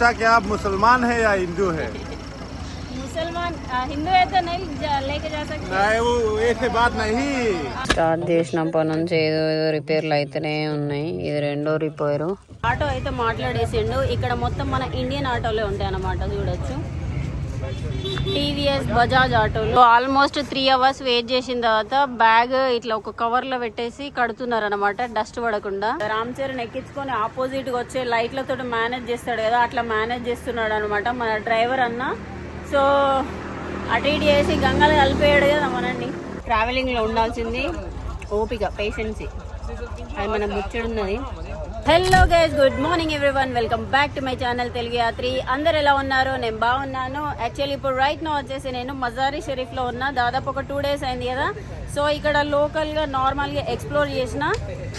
क्या आप मुसलमान है या हिंदू है? मुसलमान हिंदू है तो नहीं लेके जा सकते. नहीं वो ऐसे बात नहीं. స్టార్ట్ చేసినప్పటి నుంచి ఏదో రిపేర్లు అయితేనే ఉన్నాయి. ఇది రెండో రిపేరు. ఆటో అయితే మాట్లాడేసిండు. ఇక్కడ మొత్తం మన ఇండియన్ ఆటోలే ఉంటాయి అన్నమాట. చూడొచ్చు టీవీఎస్ బజాజ్ ఆటోలో ఆల్మోస్ట్ 3 అవర్స్ వెయిట్ చేసిన తర్వాత బ్యాగ్ ఇట్లా ఒక కవర్ లో పెట్టేసి కడుతున్నారు అనమాట, డస్ట్ పడకుండా. రామ్ చరణ్ ఎక్కించుకొని ఆపోజిట్ గా వచ్చే లైట్లతో మేనేజ్ చేస్తాడు కదా, అట్లా మేనేజ్ చేస్తున్నాడు అనమాట మన డ్రైవర్ అన్న. సో అటు ఇటు చేసి గంగలు కలిపేయడు కదా మనని. ట్రావెలింగ్ లో ఉండాల్సింది ఓపిక, పేషెన్సీ, అది మన ముచ్చడున్నది. Hello guys, good morning everyone, welcome back to my channel Telugu Yatri. అందరు ఎలా ఉన్నారు? నేను బాగున్నాను. యాక్చువల్లీ ఇప్పుడు రైట్ నో వచ్చేసి నేను మజారీ షరీఫ్ లో ఉన్నా. దాదాపు ఒక 2 days అయింది కదా. సో ఇక్కడ లోకల్ గా నార్మల్ గా ఎక్స్ప్లోర్ చేసిన.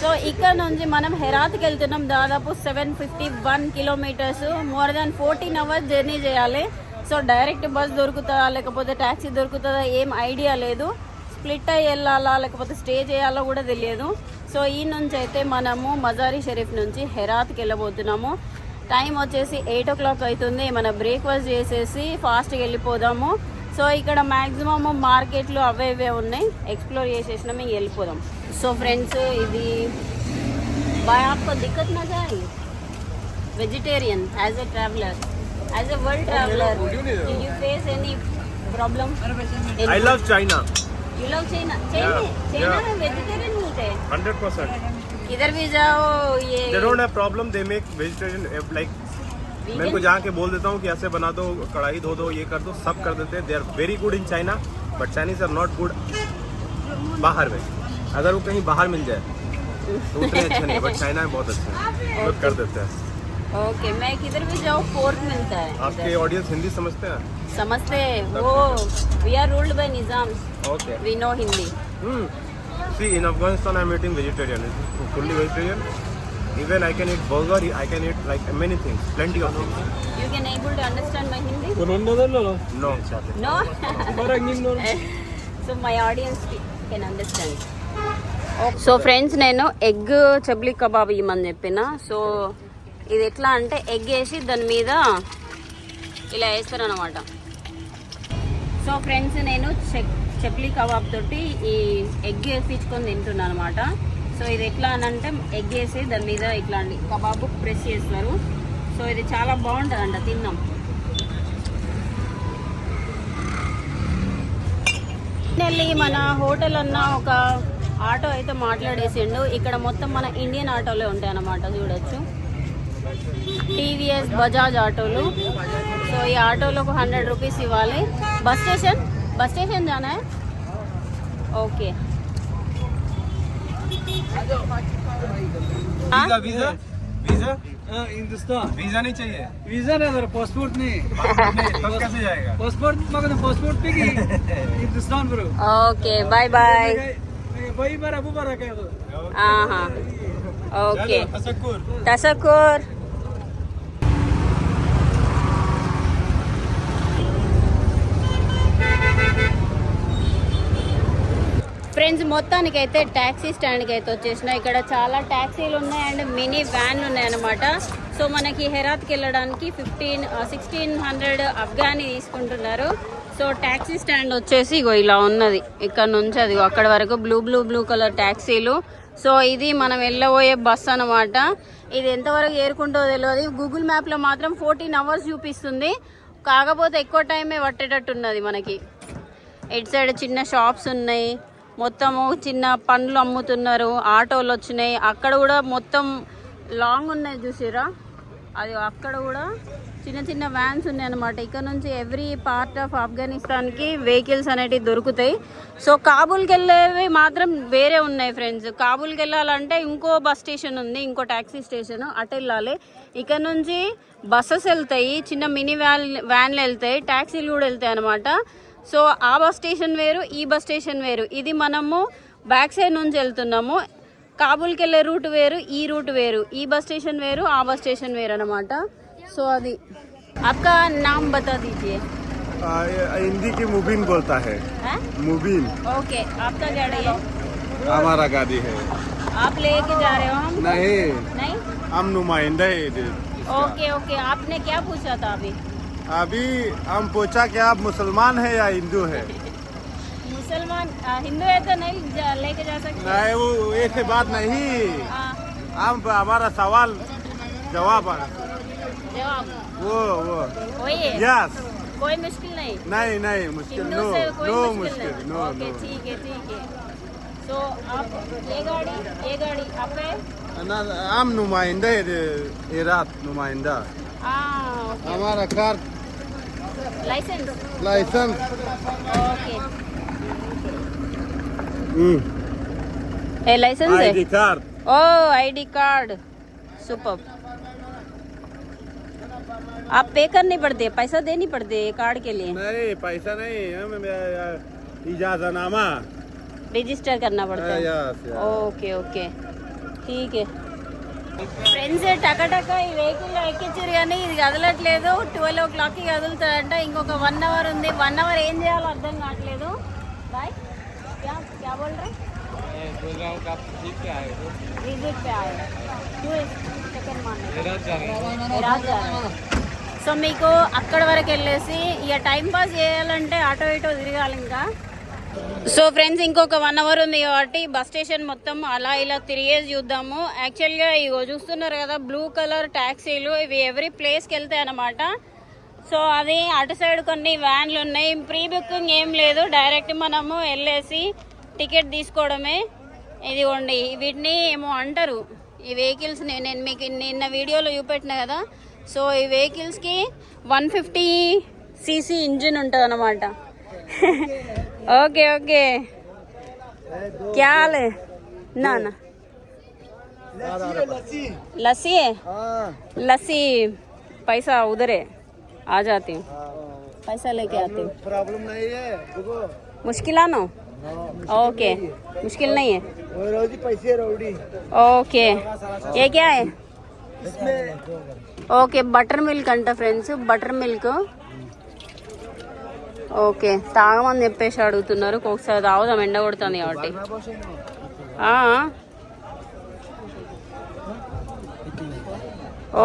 సో ఇక్కడ నుంచి మనం హెరాత్కి వెళ్తున్నాం. దాదాపు 751 kilometers, more than 14 hours journey చేయాలి. సో డైరెక్ట్ బస్ దొరుకుతుందా లేకపోతే ట్యాక్సీ దొరుకుతుందా ఏం ఐడియా లేదు. స్ప్లిట్ అయ్యి వెళ్ళాలా లేకపోతే స్టే చేయాలో కూడా తెలియదు. సో ఈ నుంచి అయితే మనము మజారీ షరీఫ్ నుంచి హెరాత్కి వెళ్ళబోతున్నాము. టైం వచ్చేసి 8 o'clock అవుతుంది. మన బ్రేక్ఫాస్ట్ చేసేసి ఫాస్ట్గా వెళ్ళిపోదాము. సో ఇక్కడ మ్యాక్సిమమ్ మార్కెట్లు అవే ఇవే ఉన్నాయి, ఎక్స్ప్లోర్ చేసేసినా మేము వెళ్ళిపోదాం. సో ఫ్రెండ్స్, ఇది బాయ్ आपको दिक्कत ना जाए vegetarian as a traveler, as a world traveler, did you face any problem? I love China. You love China? China में vegetarian मिलते हैं 100%. किधर भी जाओ ये They don't have problem. They make vegetarian like. मैं उनको जाके बोल देता हूँ कि ऐसे बना दो, कढ़ाई धो दो, ये कर दो, सब कर देते हैं. They are very good in China, but Chinese are not good बाहर में. अगर वो कहीं बाहर मिल जाए तो उतने अच्छे नहीं, बट चाइना में बहुत अच्छे हैं, लोग कर देते हैं. ओके, मैं किधर भी जाऊँ पोर्क मिलता है. आपके ऑडियंस हिंदी समझते हैं? समझते हैं वो. We are ruled by Nizams. Okay. We know Hindi. See, in Afghanistan I'm eating vegetarian. It's fully vegetarian. Even I can eat burger, I can eat like many things, plenty of things. You can able to understand my Hindi? No. No? So my audience can understand. So friends, నేను egg చబ్లీ kebab ఇవ్వమని చెప్పిన. So ఇది ఎట్లా అంటే egg వేసి దాని మీద ఇలా వేస్తారు అనమాట. సో ఫ్రెండ్స్, నేను చబ్లీ కబాబ్ తోటి ఈ ఎగ్ వేపించుకొని తింటున్నాను అనమాట. సో ఇది ఎట్లా అని అంటే ఎగ్ వేసి దాని మీద ఇట్లా అండి కబాబు ప్రెస్ చేస్తారు. సో ఇది చాలా బాగుంటుంది అంట, తిన్నాం. వెళ్ళి మన హోటల్ అన్న ఒక ఆటో అయితే మాట్లాడేసిండు. ఇక్కడ మొత్తం మన ఇండియన్ ఆటోలే ఉంటాయి అన్నమాట. చూడొచ్చు టీవీఎస్ బజాజ్ ఆటోలు. సో ఈ ఆటోలో ఒక 100 rupees ఇవ్వాలి. బస్ స్టేషన్ జానా ఓకే. हिंदुस्तान वीजा नहीं चाहिए. वीजा नहीं सर, पासपोर्ट नहीं. तब कैसे जाएगा? पासपोर्ट मगर पासपोर्ट पे की Hindustan bro. Okay, bye bye. भाई बार अबू बार क्या तो ఓకే, तशक्कुर. తసకూర్. ఫ్రెండ్స్, మొత్తానికి అయితే ట్యాక్సీ స్టాండ్కి అయితే వచ్చేసిన. ఇక్కడ చాలా ట్యాక్సీలు ఉన్నాయి అండ్ మినీ వ్యాన్లు ఉన్నాయన్నమాట. సో మనకి హెరాత్కి వెళ్ళడానికి 1600 అఫ్ఘానీ తీసుకుంటున్నారు. సో ట్యాక్సీ స్టాండ్ వచ్చేసి ఇగో ఇలా ఉన్నది. ఇక్కడ నుంచి అది అక్కడ వరకు బ్లూ కలర్ ట్యాక్సీలు. సో ఇది మనం వెళ్ళబోయే బస్ అనమాట. ఇది ఎంతవరకు ఏరుకుంటో తెలియదు. గూగుల్ మ్యాప్లో మాత్రం 14 hours చూపిస్తుంది. కాకపోతే ఎక్కువ టైమే పట్టేటట్టున్నది మనకి. ఇటు సైడ్ చిన్న షాప్స్ ఉన్నాయి, మొత్తము చిన్న పండ్లు అమ్ముతున్నారు, ఆటోలు వచ్చినాయి. అక్కడ కూడా మొత్తం లాంగ్ ఉన్నాయి చూసిరా, అది అక్కడ కూడా చిన్న వ్యాన్స్ ఉన్నాయి అనమాట. ఇక్కడ నుంచి ఎవ్రీ పార్ట్ ఆఫ్ ఆఫ్ఘనిస్తాన్కి వెహికల్స్ అనేటివి దొరుకుతాయి. సో కాబూల్కి వెళ్ళేవి మాత్రం వేరే ఉన్నాయి ఫ్రెండ్స్. కాబూల్కి వెళ్ళాలంటే ఇంకో బస్ స్టేషన్ ఉంది, ఇంకో ట్యాక్సీ స్టేషన్, అటు వెళ్ళాలి. ఇక్కడ నుంచి బస్సెస్ వెళ్తాయి, చిన్న మినీ వ్యాన్లు వెళ్తాయి, ట్యాక్సీలు కూడా వెళ్తాయి అనమాట. సో ఆ బస్ స్టేషన్ వేరు, ఈ బస్ స్టేషన్ వేరు. ఇది మనము బ్యాక్ సైడ్ నుంచి వెళ్తున్నాము. కాబూల్కి వెళ్ళే రూట్ వేరు, ఈ రూట్ వేరు. ఈ బస్ స్టేషన్ వేరు, ఆ బస్ స్టేషన్ వేరు అనమాట. సో అది आपका नाम बता दीजिए. हिंदी की मुबीन बोलता है. मुबीन. ओके, आपका गाड़ी है? हमारा गाड़ी है. आप लेके जा रहे हो? हम नहीं, हम नुमाइंदा है. ओके ओके, आपने क्या पूछा था अभी? अभी हम पूछा कि आप मुसलमान है या हिंदू है? मुसलमान हिंदू है तो नहीं लेके जा सकते। नहीं, वो ऐसे बात नहीं। हाँ, हम हमारा सवाल जवाब जवाब वो वही है। यस। कोई मुश्किल नहीं। नहीं मुश्किल, हिंदू नो से कोई नो मुश्किल मुश्किल, नहीं। No okay, no. ठीक है। तो आप ये गाड़ी आप पे? हम नुमाइंदा इराक नुमाइंदा। ओके, हमारा car licence. Licence okay, a licence है? ID card. ओ आईडी कार्ड, सुपर। आप पे करनी पड़ती है, पैसा देनी पड़ती है कार्ड के लिए? नहीं पैसा नहीं, हम इजाजतनामा रजिस्टर करना पड़ता है। यस ఓకే ఓకే ఠీకే. ఫ్రెండ్స్ టకటక ఈ వెహికల్ ఎక్కించారు కానీ ఇది కదలట్లేదు. 12 o'clockకి కదులుతుందంట. ఇంకొక 1 hour ఉంది. 1 hour ఏం చేయాలో అర్థం కావట్లేదు. బాయ్ क्या बोल रहे? बोल रहा हूँ आप ठीक क्या है? विजिट पे आए సెకండ్ మార్నింగ్ రాజ్ సో మీకు అక్కడ వరకు వెళ్ళేసి ఇక టైం పాస్ చేయాలంటే ఆటో ఇటో తిరగాలి ఇంకా. సో ఫ్రెండ్స్ ఇంకొక 1 hour ఉంది కాబట్టి బస్ స్టేషన్ మొత్తం అలా ఇలా తిరిగేసి చూద్దాము. యాక్చువల్గా ఇగో చూస్తున్నారు కదా బ్లూ కలర్ ట్యాక్సీలు, ఇవి ఎవ్రీ ప్లేస్కి వెళ్తాయి అన్నమాట. సో అది అటు సైడ్ కొన్ని వ్యాన్లు ఉన్నాయి. ప్రీ బుకింగ్ ఏం లేదు, డైరెక్ట్ మనము వెళ్ళేసి టికెట్ తీసుకోవడమే. ఇదిగోండి వీటిని ఏమో అంటారు ఈ వెహికల్స్, నేను మీకు నిన్న వీడియోలో చూపెట్టిన కదా. సో ఈ వెహికల్స్కి 150cc ఇంజిన్ ఉంటుంది అన్నమాట. ओके क्या हाल है? ना लस्सी है? लस्सी पैसा उधर है, आ जाती हूँ, पैसा लेके आती हूँ. प्रॉब्लम नहीं है। मुश्किल आना? ओके, मुश्किल नहीं है. रोजी पैसे रोडी। ओके, ये क्या है? ఓకే బటర్ మిల్క్ అంట ఫ్రెండ్స్, బటర్ మిల్క్. ఓకే తాగమని చెప్పేసి అడుగుతున్నారు. ఒకసారి తాగుదాం, ఎండ కొడుతుంది కాబట్టి.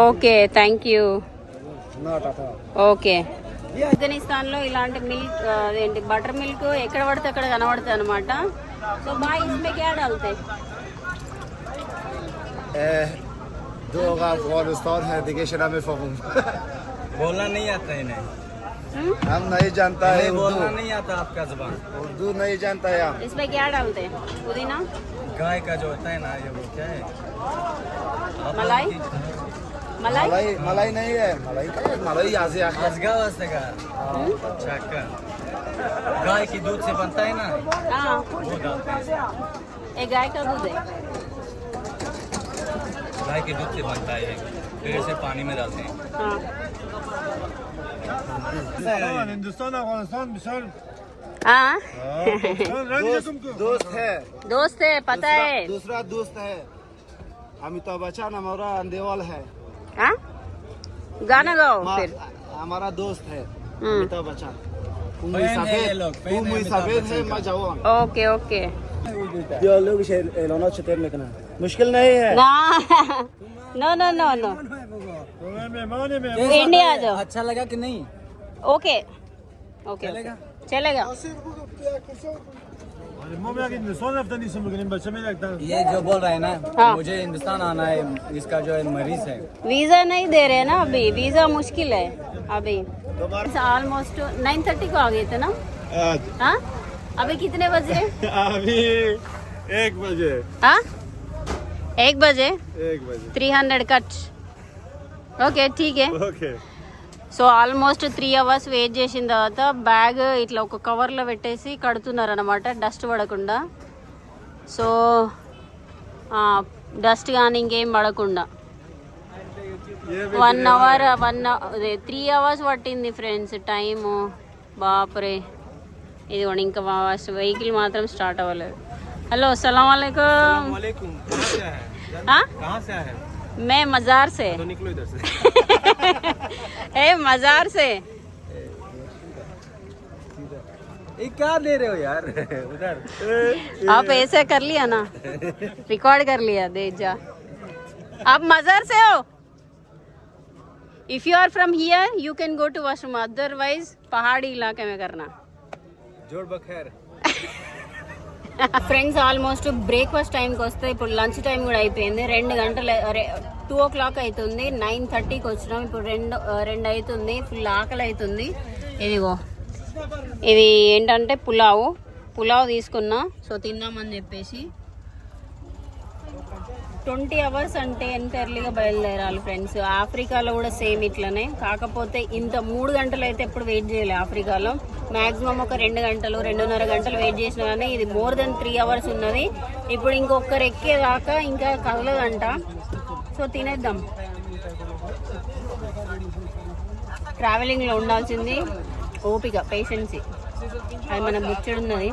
Okay thank you. ఓకే ఆఫ్ఘనిస్తాన్లో ఇలాంటి మిల్క్ అదేంటి బటర్ మిల్క్ ఎక్కడ పడితే అక్కడ కనబడుతుంది అనమాట. సో బాయ్ ఇస్మే క్యా डालते? दो अफगानिस्तान है दिकेशन में फहूम बोलना नहीं आता इन्हें, हम नहीं जानता है बोलना उर्दू, नहीं आता आपका जुबान। उर्दू नहीं जानता है हम। इसमें क्या डालते हैं? पुदीना, गाय का जो होता है ना ये वो क्या है? मलाई मलाई मलाई मलाई नहीं है, मलाई का मलाई यहाँ से आके असगा वास्ते का चक्कर गाय की दूध से बनता है ना, हाँ वो डालते हैं। ये गाय का दूध है. गाय के दूध से बनता है, फिर इसे पानी में डालते हैं। हाँ हिंदुस्तान अफगानिस्तान मिसाल हाँ दोस्त है, दोस्त है पता है. दूसरा दोस्त है अमिताभ बच्चन, हमारा अंदेवाल है। हाँ गाना गाओ फिर. हमारा दोस्त है हम्म. अमिताभ बच्चन। फैन है ये लोग, फैन है अमिताभ बच्चन का। मैं जवान ओके ओके लोग एलाना चतेर लेकिन मुश्किल नहीं है ना no no no no India आ जाओ. अच्छा लगा कि नहीं? ओके ओके चलेगा. ये जो बोल रहे हैं ना, हाँ. मुझे हिंदुस्तान आना है, इसका जो है मरीज है। वीजा नहीं दे रहे ना अभी, वीजा मुश्किल है अभी. ऑलमोस्ट 9:30 को आ गए थे ना. हाँ अभी कितने बजे? अभी 1 बजे हाँ 1 बजे 300 कट. ఓకే ఠీకే. Okay so almost 3 hours wait చేసిన తర్వాత బ్యాగ్ ఇట్లా ఒక కవర్లో పెట్టేసి కడుతున్నారు అనమాట, డస్ట్ పడకుండా. సో డస్ట్ కానీ ఇంకేం పడకుండా 1 hour 3 hours పట్టింది ఫ్రెండ్స్ టైము. బాప్రే ఇదిగోండి ఇంకా వెహికల్ మాత్రం స్టార్ట్ అవ్వలేదు. हेलो अस्सलाम वालेकुम. कहाँ से आए? मैं मज़ार से. तो निकलो इधर से ए मज़ार से. ये क्या दे रहे हो यार? उधर आप ऐसे कर लिया ना, रिकॉर्ड कर लिया, दे जा. आप मज़ार से हो? If you are from here you can go to washroom, otherwise पहाड़ी इलाके में करना. जोड़ बखैर. ఫ్రెండ్స్ ఆల్మోస్ట్ బ్రేక్ఫాస్ట్ టైంకి వస్తే ఇప్పుడు లంచ్ టైం కూడా అయిపోయింది. 2 గంటలు 2 o'clock అవుతుంది. 9:30కి వచ్చినాం. ఇప్పుడు 2 అవుతుంది. ఫుల్ ఆకలి అవుతుంది. ఇదిగో ఇది ఏంటంటే పులావ్ తీసుకున్నా. సో తిందామని చెప్పేసి 20 hours అంటే ఎంత ఎర్లీగా బయలుదేరాలి ఫ్రెండ్స్. ఆఫ్రికాలో కూడా సేమ్ ఇట్లనే, కాకపోతే ఇంత 3 గంటలు అయితే ఎప్పుడు వెయిట్ చేయలే. ఆఫ్రికాలో మ్యాక్సిమం ఒక 2 గంటలు 2.5 గంటలు వెయిట్ చేసినా కానీ ఇది మోర్ దెన్ 3 hours ఉన్నది. ఇప్పుడు ఇంకొకరు ఎక్కేదాకా ఇంకా కదలదంట. సో తినేద్దాం. ట్రావెలింగ్లో ఉండాల్సింది ఓపిక, పేషెన్సీ. అది మన ముచ్చడున్నది.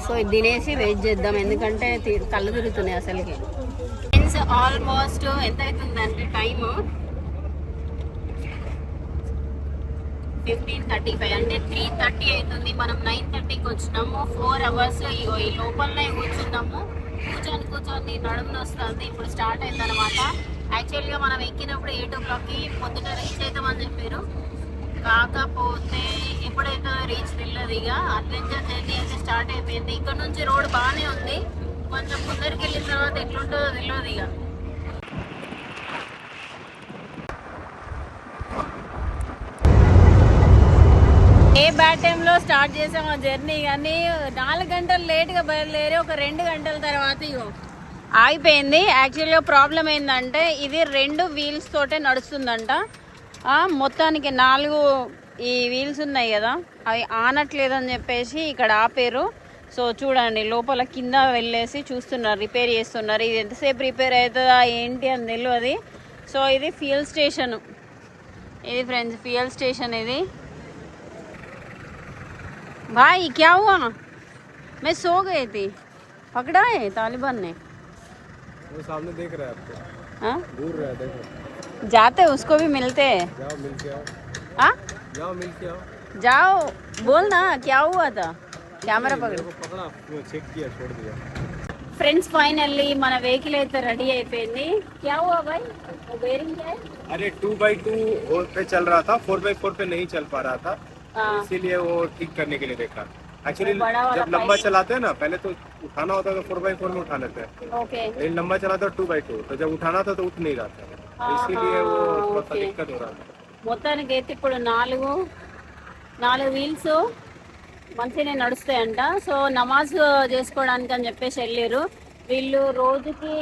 సో ఇది తినేసి వెయిట్ చేద్దాం, ఎందుకంటే కళ్ళు తిరుగుతున్నాయి అసలుకి. ఫ్రెండ్స్ ఆల్మోస్ట్ ఎంత అవుతుందంటే టైము 15:35 అంటే 3:30 అవుతుంది. మనం 9:30కి వచ్చినాము. 4 hours ఇగో ఈ లోపలనే కూర్చున్నాము. కూర్చొని నడుములు వస్తుంది. ఇప్పుడు స్టార్ట్ అయింది అనమాట. యాక్చువల్గా మనం ఎక్కినప్పుడు 8 o'clockకి పొద్దున రీచ్ అవుతామని చెప్పారు. కాకపోతే ఎప్పుడైతే రీచ్ తెలియదు. ఇక అడ్వెంచర్ జర్నీ అయితే స్టార్ట్ అయిపోయింది. ఇక్కడ నుంచి రోడ్ బాగానే ఉంది. కొంచెం ముందరికి వెళ్ళిన తర్వాత ఎట్లుంటుందో తెలియదు. ఇక ఏ బ్యాడ్ టైంలో స్టార్ట్ చేసాం ఆ జర్నీ, కానీ 4 గంటలు లేట్గా బయలుదేరి ఒక 2 గంటల తర్వాత ఇగో ఆగిపోయింది. యాక్చువల్గా ప్రాబ్లం ఏంటంటే ఇది 2 wheels తోటే నడుస్తుందంట. మొత్తానికి 4 ఈ వీల్స్ ఉన్నాయి కదా, అవి ఆనట్లేదని చెప్పేసి ఇక్కడ ఆపేరు. సో చూడండి, లోపల కింద వెళ్ళేసి చూస్తున్నారు, రిపేర్ చేస్తున్నారు. ఇది ఎంతసేపు రిపేర్ అవుతుందా ఏంటి అని తెలియదు. సో ఇది ఫ్యూయల్ స్టేషన్. ఇది ఫ్రెండ్స్ ఫ్యూయల్ స్టేషన్. ఇది भाई क्या हुआ? मैं सो गई थी, पकड़ा है तालिबान ने. वो सामने देख रहा है आपको. हाँ दूर रहा है, देखो. जाते उसको भी मिलते हैं. जाओ मिल के आओ. हाँ जाओ मिल के आओ. जाओ बोल ना क्या हुआ था. కెమెరా పకడా చెక్ किया छोड़ दिया. ఫ్రెండ్స్ ఫైనల్లీ మన వెహికల్ అయితే రెడీ అయిపోయింది. क्या हुआ भाई, वो बेरिंग क्या है? अरे 2x2 पे चल रहा था, 4x4 पे नहीं चल पा रहा था, इसीलिए वो ठीक करने के लिए देखा. एक्चुअली जब लंबा चलाते हैं ना, पहले तो उठाना होता है तो 4x4 में उठा लेते हैं. ओके. लेकिन लंबा चलाते हैं 2x2, तो जब उठाना था तो उठ नहीं रहा था, इसीलिए वो थोड़ा सा दिक्कत हो रहा था. మొత్తానికి అయితే ఇప్పుడు 4 వీల్స్ మంచిగానే నడుస్తాయంట. సో నమాజ్ చేసుకోవడానికి అని చెప్పేసి వెళ్ళారు వీళ్ళు. రోజుకి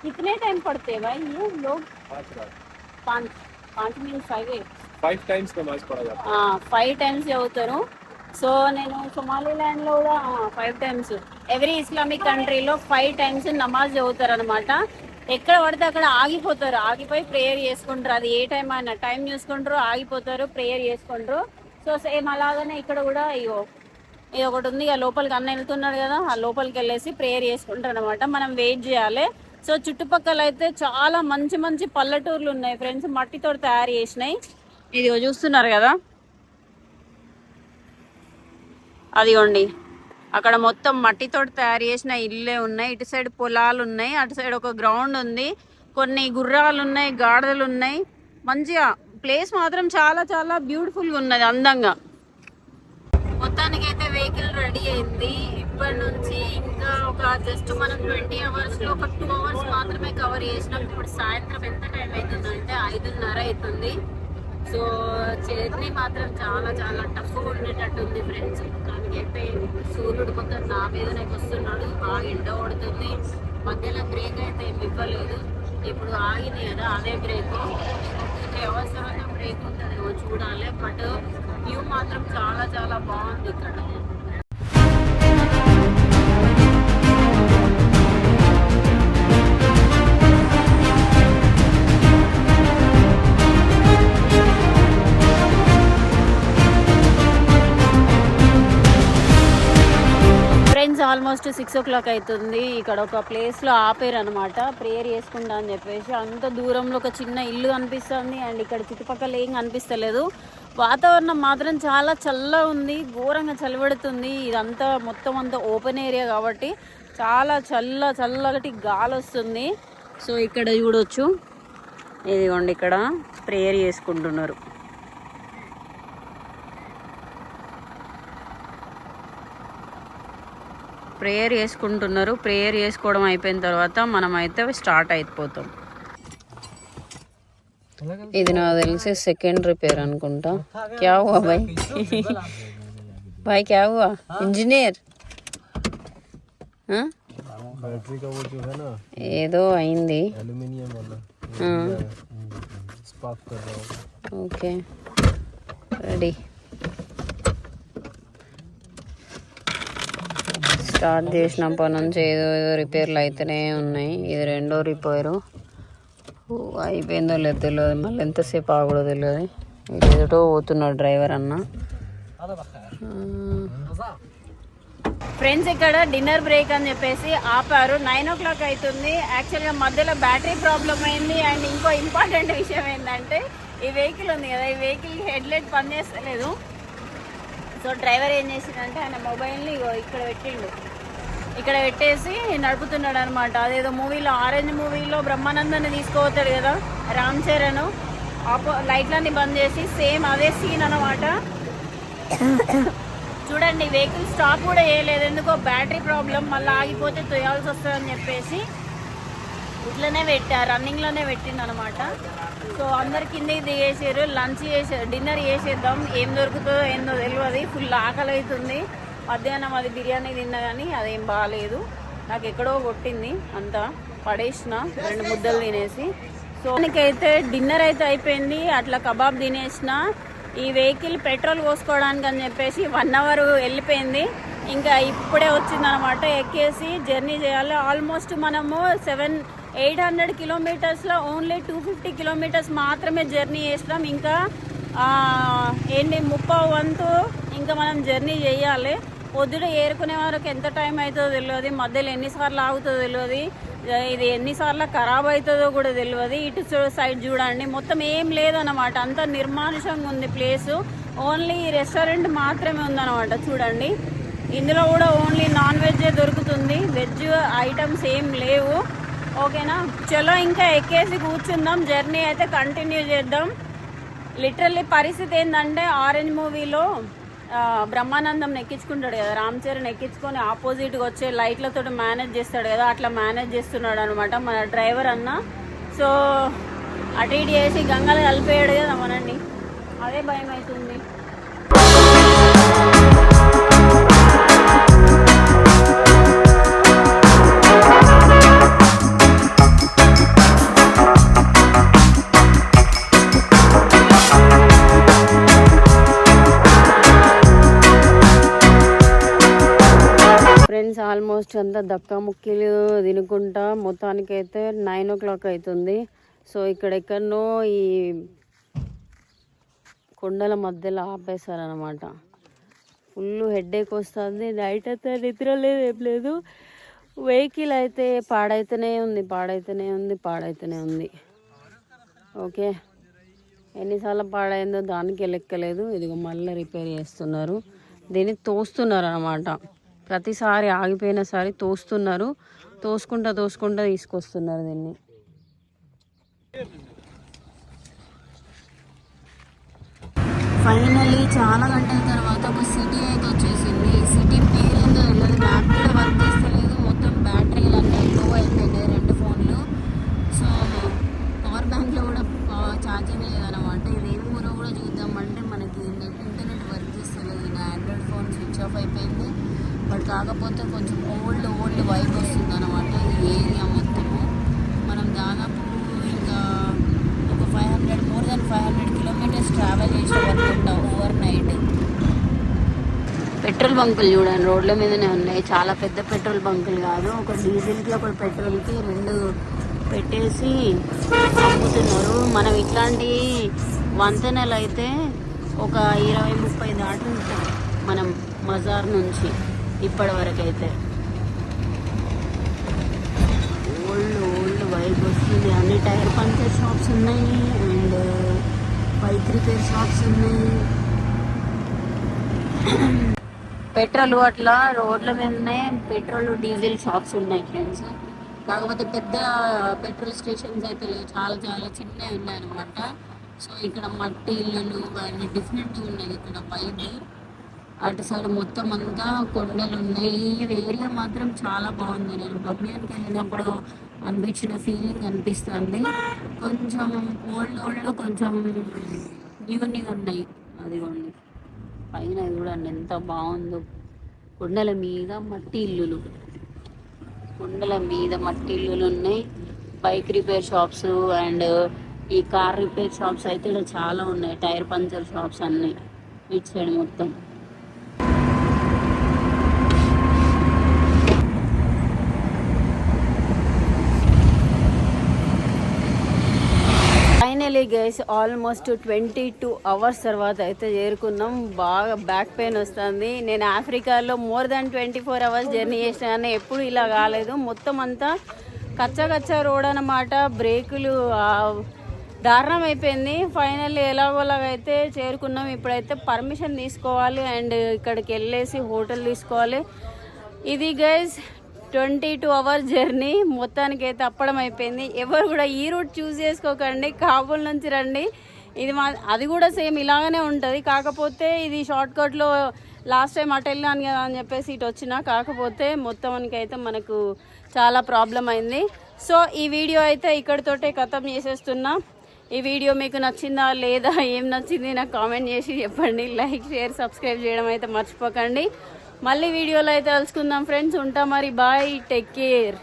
కితనే టైం పడితే భాయ్ ये लोग 5 minutes 5 times नमाज पढ़ा जाता है. 5 times చదువుతారు. సో నేను సోమాలిలాండ్లో కూడా 5 times, ఎవ్రీ ఇస్లామిక్ కంట్రీలో 5 times నమాజ్ చదువుతారు అనమాట. ఎక్కడ పడితే అక్కడ ఆగిపోతారు, ఆగిపోయి ప్రేయర్ చేసుకుంటారు. అది ఏ టైం అయినా టైం చూసుకుంటారు, ఆగిపోతారు, ప్రేయర్ చేసుకుంటారు. సో సేమ్ అలాగనే ఇక్కడ కూడా ఇది ఒకటి ఉంది. ఇక లోపలికి అన్న వెళ్తున్నాడు కదా, ఆ లోపలికి వెళ్ళేసి ప్రేయర్ చేసుకుంటారు అనమాట. మనం వెయిట్ చేయాలి. సో చుట్టుపక్కల అయితే చాలా మంచి మంచి పల్లెటూర్లు ఉన్నాయి ఫ్రెండ్స్, మట్టితో తయారు చేసినాయి. ఇది చూస్తున్నారు కదా, అదిగోండి అక్కడ మొత్తం మట్టితో తయారు చేసిన ఇళ్ళే ఉన్నాయి. ఇటు సైడ్ పొలాలు ఉన్నాయి, అటు సైడ్ ఒక గ్రౌండ్ ఉంది, కొన్ని గుర్రాలు ఉన్నాయి, గాడిదలు ఉన్నాయి. మంచిగా ప్లేస్ మాత్రం చాలా చాలా బ్యూటిఫుల్గా ఉన్నది, అందంగా. మొత్తానికి అయితే వెహికల్ రెడీ అయింది. ఇప్పటి నుంచి ఇంకా ఒక జస్ట్ మనం 20 hours ఒక 2 hours మాత్రమే కవర్ చేసినాం. ఇప్పుడు సాయంత్రం ఎంత టైం అవుతుందంటే 5:30 అవుతుంది. సో జర్నీ మాత్రం చాలా చాలా టఫ్గా ఉండేటట్టు ఉంది ఫ్రెండ్స్. దానికైతే సూర్యుడు మొత్తం నా మీదనే వస్తున్నాడు, బాగా ఎండ కొడుతుంది. మధ్యలో బ్రేక్ అయితే ఏమి ఇవ్వలేదు. ఇప్పుడు ఆగింది కదా అదే బ్రేక్. 2 hours తర్వాత బ్రేక్ ఉంటుందేమో చూడాలి. బట్ వ్యూ మాత్రం చాలా చాలా బాగుంది ఇక్కడ. ఫ్రెండ్స్ ఆల్మోస్ట్ 6 o'clock అవుతుంది. ఇక్కడ ఒక ప్లేస్లో ఆపేరు అనమాట, ప్రేయర్ చేసుకుంటా అని చెప్పేసి. అంత దూరంలో ఒక చిన్న ఇల్లు కనిపిస్తుంది, అండ్ ఇక్కడ చుట్టుపక్కల ఏం కనిపిస్తలేదు. వాతావరణం మాత్రం చాలా చల్లగా ఉంది, ఘోరంగా చలిపెడుతుంది. ఇదంతా మొత్తం అంతా ఓపెన్ ఏరియా కాబట్టి చాలా చల్లటి గాలి వస్తుంది. సో ఇక్కడ చూడొచ్చు, ఇదిగోండి ఇక్కడ ప్రేయర్ చేసుకుంటున్నారు. ప్రేయర్ చేసుకోవడం అయిపోయిన తర్వాత మనం అయితే స్టార్ట్ అయిపోతాం. ఇది నాకు తెలిసి సెకండ్ రిపేర్ అనుకుంటా. క్యా హువా భాయ్? భాయ్ క్యా హువా? ఇంజనీర్ बैटरी का वो जो है ना, ఏదో అయింది. एल्यूमिनियम वाला स्पार्क कर रहा होगा. Okay ready. స్టార్ట్ చేసినప్పటి నుంచి ఏదో రిపేర్లు అయితేనే ఉన్నాయి. ఇది రెండో రిపేరు. అయిపోయిందో లేదో తెలియదు, మళ్ళీ ఎంతసేపు ఆగడో తెలియదు. ఏదో పోతున్నాడు డ్రైవర్ అన్న. ఫ్రెండ్స్ ఇక్కడ డిన్నర్ బ్రేక్ అని చెప్పేసి ఆపారు. 9 o'clock అవుతుంది. యాక్చువల్గా మధ్యలో బ్యాటరీ ప్రాబ్లం అయింది. అండ్ ఇంకో ఇంపార్టెంట్ విషయం ఏంటంటే ఈ వెహికల్ ఉంది కదా, ఈ వెహికల్ హెడ్లైట్ పనిచేస్తలేదు. సో డ్రైవర్ ఏం చేసిందంటే ఆయన మొబైల్ని ఇక్కడ పెట్టేసి నడుపుతున్నాడు అనమాట. అదేదో మూవీలో ఆరెంజ్ మూవీలో బ్రహ్మానందాన్ని తీసుకుపోతాడు కదా రామ్ చరణ్, లైట్లన్నీ బంద్ చేసి సేమ్ అదే సీన్ అనమాట. చూడండి వెహికల్ స్టాప్ కూడా చేయలేదు, ఎందుకో బ్యాటరీ ప్రాబ్లం, మళ్ళీ ఆగిపోతే తొయ్యాల్సి వస్తుందని చెప్పేసి ఇట్లనే రన్నింగ్లోనే పెట్టిండు అనమాట. సో అందరు కిందకి దిగేసారు, లంచ్ చేసారు, డిన్నర్ చేసేద్దాం. ఏం దొరుకుతుందో ఏందో తెలియదు. ఫుల్ ఆకలి అవుతుంది. మధ్యాహ్నం అది బిర్యానీ తిన్నా కానీ అదేం బాగాలేదు, నాకు ఎక్కడో కొట్టింది, అంతా పడేసిన 2 ముద్దలు తినేసి. సో మనకైతే డిన్నర్ అయితే అయిపోయింది. అట్లా కబాబ్ తినేసిన. ఈ వెహికల్ పెట్రోల్ పోసుకోవడానికి అని చెప్పేసి 1 hour వెళ్ళిపోయింది. ఇంకా ఇప్పుడే వచ్చిందనమాట. ఎక్కేసి జర్నీ చేయాలి. ఆల్మోస్ట్ మనము 800 kilometers ఓన్లీ 250 kilometers మాత్రమే జర్నీ చేసినాం. ఇంకా ఏంటి 30వ వంతు ఇంకా మనం జర్నీ చేయాలి. పొద్దున ఏరుకునే వరకు ఎంత టైం అవుతుందో తెలియదు, మధ్యలో ఎన్నిసార్లు ఆగుతుందో తెలియదు, ఇది ఎన్నిసార్లు ఖరాబ్ అవుతుందో కూడా తెలియదు. ఇటు సైడ్ చూడండి మొత్తం ఏం లేదన్నమాట, అంత నిర్మానుషంగా ఉంది ప్లేసు. ఓన్లీ రెస్టారెంట్ మాత్రమే ఉందన్నమాట. చూడండి ఇందులో కూడా ఓన్లీ నాన్ వెజ్ దొరుకుతుంది, వెజ్ ఐటమ్స్ ఏం లేవు. ఓకేనా, చలో ఇంకా ఎక్కేసి కూర్చుందాం. జర్నీ అయితే కంటిన్యూ చేద్దాం. లిటరల్లీ పరిస్థితి ఏంటంటే ఆరెంజ్ మూవీలో బ్రహ్మానందం ఎక్కించుకుంటాడు కదా, రామ్ చరణ్ ఎక్కించుకొని ఆపోజిట్గా వచ్చే లైట్లతో మేనేజ్ చేస్తాడు కదా, అట్లా మేనేజ్ చేస్తున్నాడు అనమాట మన డ్రైవర్ అన్న. సో అటు ఇటు చేసి గంగలు కలిపేయడు కదా మనండి, అదే భయం అవుతుంది. ఫ్రెండ్స్ ఆల్మోస్ట్ అంతా దక్కా ముక్కీలు తినుకుంటా మొత్తానికైతే 9 o'clock అవుతుంది. సో ఇక్కడెక్కడనో ఈ కొండల మధ్యలో ఆపేశారనమాట. ఫుల్ హెడేక్ వస్తుంది, నైట్ అయితే నిద్ర లేదు, ఏం లేదు. వెహికల్ అయితే పాడైతేనే ఉంది. ఓకే, ఎన్నిసార్లు పాడైందో దానికి లెక్కలేదు. ఇదిగో మళ్ళీ రిపేర్ చేస్తున్నారు, దీన్ని తోస్తున్నారు అనమాట. ప్రతిసారి ఆగిపోయిన సారి తోసుకుంటా తీసుకొస్తున్నారు దీన్ని. ఫైనల్లీ చాలా గంటల తర్వాత ఒక సిటీ అయితే వచ్చేసింది. ఈ సిటీ పేరేందో తెలియదు, మ్యాప్ కూడా వర్క్ చేస్తలేదు, మొత్తం బ్యాటరీలు అన్నీ లో అయిపోయినాయి 2 phones. సో పవర్ బ్యాంక్లో కూడా ఛార్జింగ్ లేదనమాట. ఇది ఏం ఊరో కూడా చూద్దామంటే మనకి ఇంటర్నెట్ వర్క్ చేస్తలేదు. నా ఆండ్రాయిడ్ ఫోన్ స్విచ్ ఆఫ్ అయిపోయింది. బట్ కాకపోతే కొంచెం ఓల్డ్ వైబ్ వస్తుంది అనమాట ఈ ఏరియా మొత్తము. మనం దాదాపు ఇంకా ఒక 500 more than 500 kilometers ట్రావెల్ చేసేటప్పుడు ఓవర్ నైట్. పెట్రోల్ బంకులు చూడండి రోడ్ల మీదనే ఉన్నాయి, చాలా పెద్ద పెట్రోల్ బంకులు కాదు. ఒక డీజిల్కి ఒక పెట్రోల్కి 2 పెట్టేసి అమ్ముతున్నారు. మనం ఇట్లాంటి వంతెనలు అయితే ఒక 20-30 దాటి ఉంటాయి మనం మజార్ నుంచి ఇప్పటి వరకు అయితే. ఓల్డ్ వైబ్ వస్తుంది. అన్ని టైర్ పంచర్ షాప్స్ ఉన్నాయి అండ్ బైక్ రిపేర్ షాప్స్ ఉన్నాయి. పెట్రోల్ అట్లా రోడ్ల మీదనే పెట్రోల్ డీజిల్ షాప్స్ ఉన్నాయి ఫ్రెండ్స్. కాకపోతే పెద్ద పెట్రోల్ స్టేషన్స్ అయితే లేవు, చాలా చాలా చిన్నవి ఉన్నాయి అనమాట. సో ఇక్కడ మట్టి ఇల్లులు అన్ని డిఫరెంట్ ఉన్నాయి. ఇక్కడ వైబ్ అటు సైడ్ మొత్తం అంతా కొండలు ఉన్నాయి. ఈ ఏరియా మాత్రం చాలా బాగుంది. నేను బొమ్మియానికి వెళ్ళినప్పుడు అనిపించిన ఫీలింగ్ అనిపిస్తుంది. కొంచెం ఓల్డ్ కొంచెం న్యూ ఉన్నాయి. అదిగోండి పైన చూడండి ఎంత బాగుందో. కొండల మీద మట్టి ఇల్లులు, కొండల మీద మట్టి ఇల్లులు ఉన్నాయి. బైక్ రిపేర్ షాప్స్ అండ్ ఈ కార్ రిపేర్ షాప్స్ అయితే ఇక్కడ చాలా ఉన్నాయి. టైర్ పంచర్ షాప్స్ అన్నీ ఇటు సైడ్ మొత్తం. ఫైనలీ గైస్ ఆల్మోస్ట్ 22 hours తర్వాత అయితే చేరుకున్నాం. బాగా బ్యాక్ పెయిన్ వస్తుంది. నేను ఆఫ్రికాలో మోర్ దాన్ 24 hours జర్నీ చేసిన కానీ ఎప్పుడు ఇలా కాలేదు. మొత్తం అంతా కచ్చా రోడ్ అన్నమాట. బ్రేకులు దారుణం అయిపోయింది. ఫైనల్లీ ఎలాగోలాగైతే చేరుకున్నాం. ఇప్పుడైతే పర్మిషన్ తీసుకోవాలి అండ్ ఇక్కడికి వెళ్ళేసి హోటల్ తీసుకోవాలి. ఇది గైస్ 22 hours జర్నీ మొత్తానికి అయితే అప్పడం అయిపోయింది. ఎవరు కూడా ఈ రూట్ చూస్ చేసుకోకండి, కాబూల్ నుంచి రండి. ఇది అది కూడా సేమ్ ఇలాగనే ఉంటుంది. కాకపోతే ఇది షార్ట్ కట్లో లాస్ట్ టైం అటు వెళ్ళాను కదా అని చెప్పేసి ఇటు వచ్చిన, కాకపోతే మొత్తానికి అయితే మనకు చాలా ప్రాబ్లం అయింది. సో ఈ వీడియో అయితే ఇక్కడితోటే ఖతం చేసేస్తున్నా. ఈ వీడియో మీకు నచ్చిందా లేదా, ఏం నచ్చింది నాకు కామెంట్ చేసి చెప్పండి. లైక్ షేర్ సబ్స్క్రైబ్ చేయడం అయితే మర్చిపోకండి. మళ్ళీ వీడియోలో అయితే కలుసుకుందాం ఫ్రెండ్స్. ఉంటా మరి, బాయ్, టేక్ కేర్.